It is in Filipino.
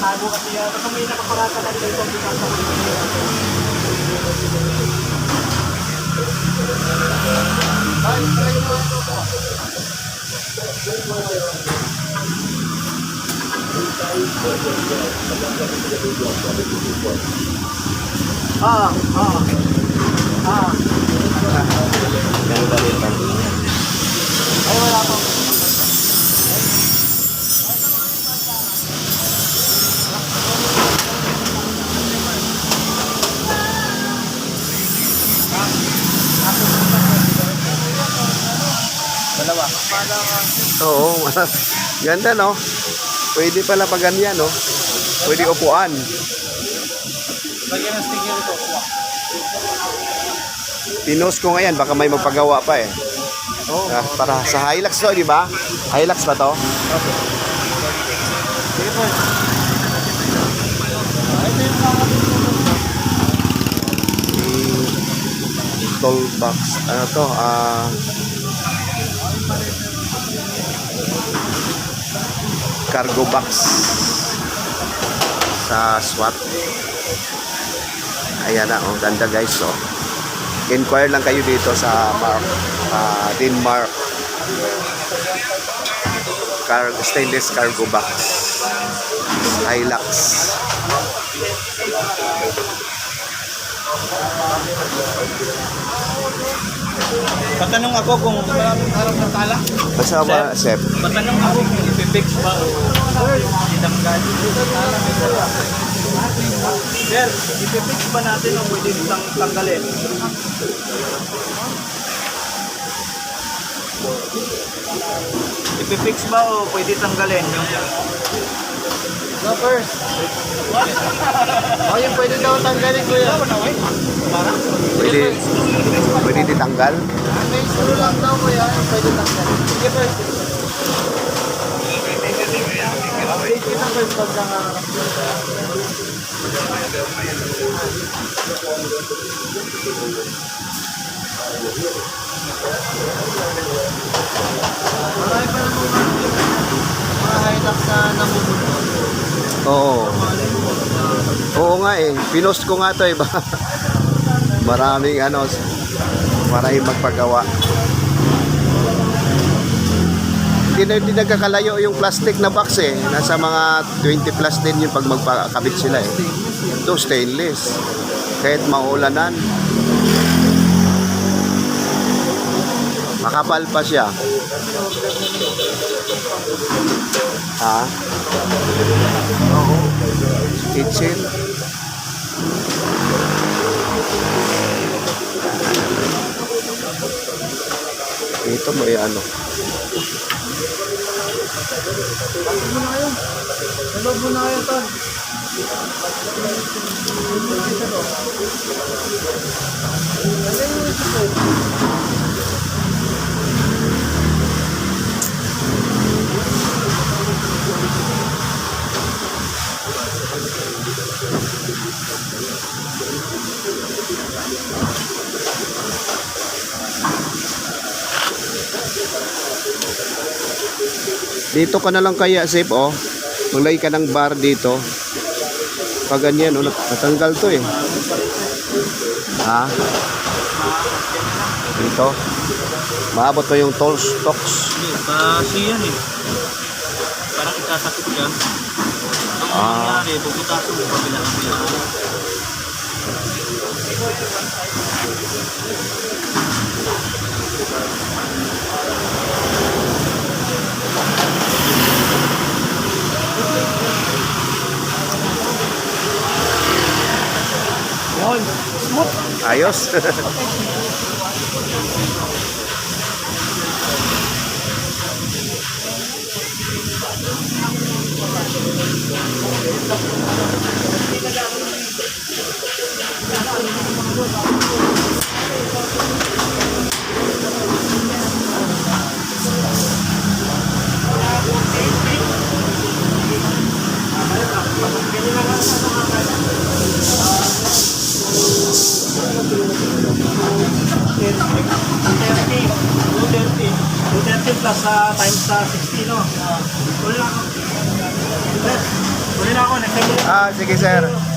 Tago kasi yan. Basta may nakaparata na dito ang binasa ko. Ay, wala pa. Dalawa. Oo. Ganda, no? Pwede pala pag ganyan, no? Pwede upuan. Lagyan ng sticker ito. Pinost ko ngayon, baka may magpagawa pa eh. Oo. Para sa Hilux to, di ba? Hilux ba to? Sige po. Ito yung mga Toolbox. Ano to? Cargo box sa SWAT. Ayan na, oh, ganda guys, oh. Inquire lang kayo dito sa Denmark. Stainless cargo box. Hilux. Patanong ako kung maraming harap ng tala. Basta ba, Sep? Patanong ako kung ipipix ba o itanggal. Sir, ipipix ba natin o pwede itang tanggalin? Ipipix ba o pwede tanggalin? No, first. Oh, yung pwede daw tanggalin, kuya. Pwede ditanggal? May screw lang daw, kuya. Yung pwede tanggalin. Sige, first. Kita first pag nakaharap. Marami pa naman mga Hilux na namumulot. Oo. Oo nga eh. Pinost ko nga to eh. Maraming ano, maraming magpagawa. Hindi nagkakalayo yung plastic na box eh. Nasa mga 20 plus din yun pag magpakabit sila eh. Ito stainless. Kahit maulanan. Makapal pa siya. Ha? Oo. Kitchen. Ito mo ano. Pasok mo na kayo. Nalog mo na kayo, Ton. Dito ka na lang kaya, Sip, oh. Maglagay ka ng bar dito. Pag ganyan, oh, natanggal to eh. Ha? Dito. Maabot pa yung toll stocks. Kasi yan eh. Parang ikasakit yan. Ang nangyari, puputasin mo kabila-kabila. Yun, smooth. Ayos. plus times 60, no? Uli na ako. Uli na ako, next time. Sige sir.